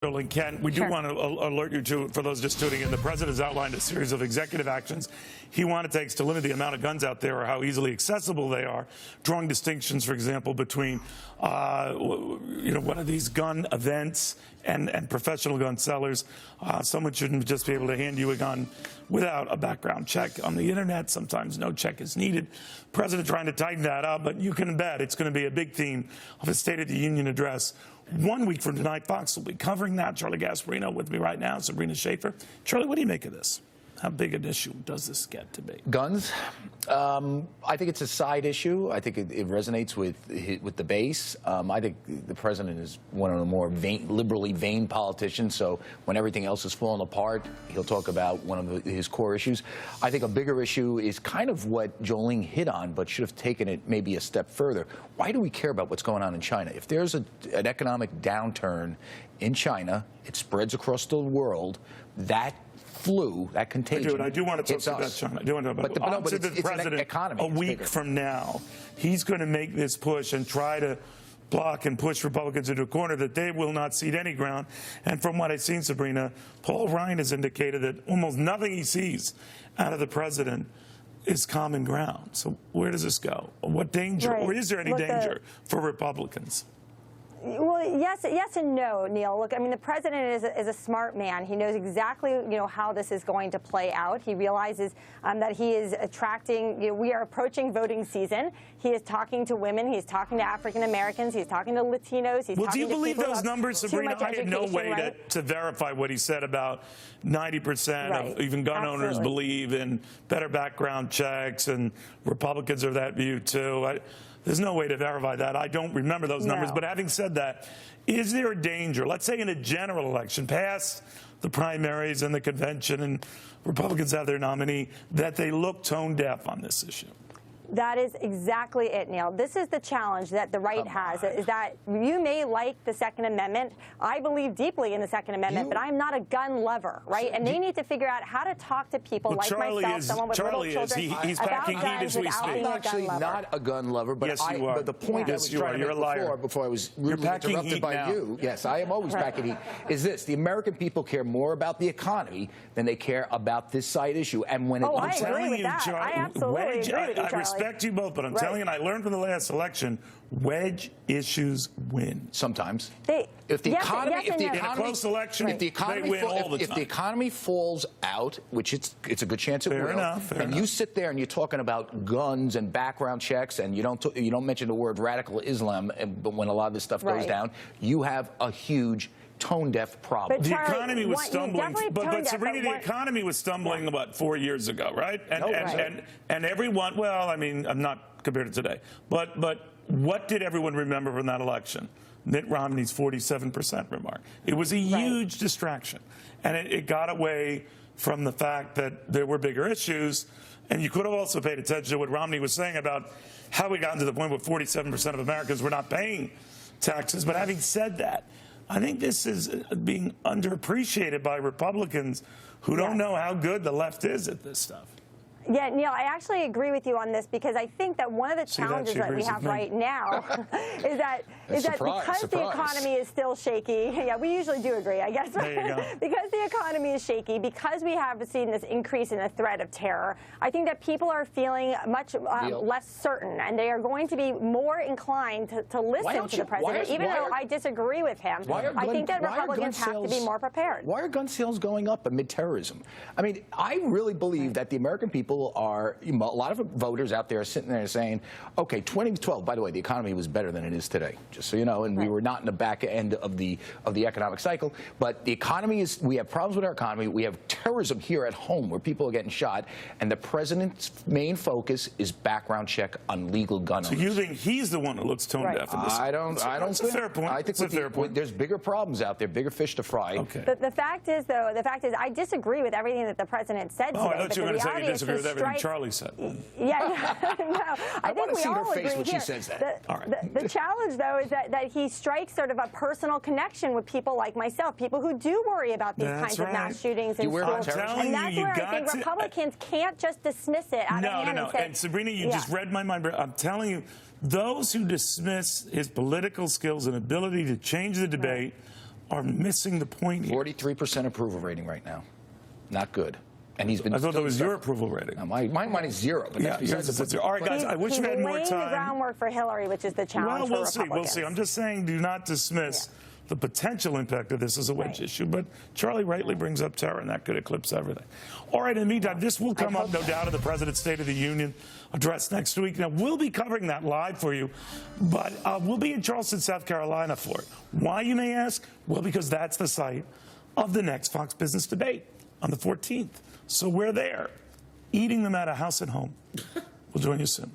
And Ken, we do want to alert you to, for those just tuning in, the president has outlined a series of executive actions he takes to limit the amount of guns out there or how easily accessible they are, drawing distinctions, for example, between one of these gun events and professional gun sellers. Someone shouldn't just be able to hand you a gun without a background check on the internet. Sometimes no check is needed. President trying to tighten that up, but you can bet it's going to be a big theme of his State of the Union address. 1 week from tonight, Fox will be covering that. Charlie Gasparino with me right now, Sabrina Schaefer. Charlie, what do you make of this? How big an issue does this get to be? Guns? I think it's a side issue. I think it resonates with the base. I think the president is one of the more liberally vain politicians, so when everything else is falling apart, he'll talk about one of his core issues. I think a bigger issue is kind of what Jolene hit on, but should have taken it maybe a step further. Why do we care about what's going on in China? If there's an economic downturn in China, it spreads across the world, that flu, that contagion. I do want to talk about China. I do want to talk about the president. Economy, a week from now, he's going to make this push and try to block and push Republicans into a corner that they will not cede any ground. And from what I've seen, Sabrina, Paul Ryan has indicated that almost nothing he sees out of the president is common ground. So where does this go? What danger, or is there any danger for Republicans? Well, yes and no, Neil. Look, I mean, the president is a smart man. He knows exactly, how this is going to play out. He realizes that he is attracting, we are approaching voting season. He is talking to women. He's talking to African Americans. He's talking to Latinos. He's talking do you to believe those numbers, Sabrina? I have no way to verify what he said about 90% of even gun owners believe in better background checks, and Republicans are that view too. There's no way to verify that. I don't remember those numbers. But having said that, is there a danger, let's say in a general election, past the primaries and the convention, and Republicans have their nominee, that they look tone deaf on this issue? That is exactly it, Neil. This is the challenge that the right has, is that you may like the Second Amendment. I believe deeply in the Second Amendment, but I'm not a gun lover, right? And they need to figure out how to talk to people like myself, someone with little children, he's packing heat as we speak. I'm actually not a gun lover, but yes, you are. But the point I was trying to make before I was rudely interrupted by you, yes, I am always packing heat, is this: the American people care more about the economy than they care about this side issue. And when I agree with that. I absolutely agree with you, Charlie. I respect you both, but I'm telling you, and I learned from the last election, wedge issues win. Sometimes. If the economy, in a close election, they win all the time. If the economy falls out, which it's a good chance it will, and you sit there and you're talking about guns and background checks, and you don't mention the word radical Islam, but when a lot of this stuff goes down, you have a huge tone-deaf problem. But the economy was stumbling, but Sabrina, the economy was stumbling about 4 years ago, right? And everyone, well, I mean, I'm not compared to today, but what did everyone remember from that election? Mitt Romney's 47% remark. It was a huge distraction, and it got away from the fact that there were bigger issues. And you could have also paid attention to what Romney was saying about how we got to the point where 47% of Americans were not paying taxes. But having said that, I think this is being underappreciated by Republicans who don't know how good the left is at this stuff. Yeah, Neil, I actually agree with you on this, because I think that one of the challenges that we have right now is that because the economy is still shaky. Yeah, we usually do agree, I guess. There you go. Because the economy is shaky, because we have seen this increase in the threat of terror, I think that people are feeling much less certain, and they are going to be more inclined to listen to the president, even though I disagree with him. I think that Republicans have to be more prepared. Why are gun sales going up amid terrorism? I mean, I really believe that the American people are, a lot of voters out there are sitting there saying, okay, 2012, by the way, the economy was better than it is today, just so you know, and we were not in the back end of the economic cycle. But the economy we have problems with our economy. We have terrorism here at home where people are getting shot, and the president's main focus is background check on legal gun owners. So you think he's the one who looks tone deaf in this? I don't That's a fair point. I think it's a fair point. There's bigger problems out there, bigger fish to fry. Okay. The fact is, though, I disagree with everything that the president said today. I thought you were going to say you disagree with everything Charlie said. Yeah, no, I think we all agree when here. She says that. The challenge, though, is that he strikes sort of a personal connection with people like myself, people who do worry about these kinds of mass shootings in schools. And that's where I think Republicans can't just dismiss it out of hand and say. And Sabrina, you just read my mind. I'm telling you, those who dismiss his political skills and ability to change the debate are missing the point here. 43% approval rating right now. Not good. And he's been. I thought that was your approval rating. No, my is 0. But that's yours is 0. All right, guys, I wish we had more laying time. the groundwork for Hillary, which is the challenge Well, we'll for see. Republicans. We'll see. I'm just saying, do not dismiss the potential impact of this as a wedge issue. But Charlie rightly brings up terror, and that could eclipse everything. All right, in the meantime, this will come up, no doubt, in the President's State of the Union address next week. Now, we'll be covering that live for you, but we'll be in Charleston, South Carolina for it. Why, you may ask? Well, because that's the site of the next Fox Business debate on the 14th. So we're there, eating them out of house and home. We'll join you soon.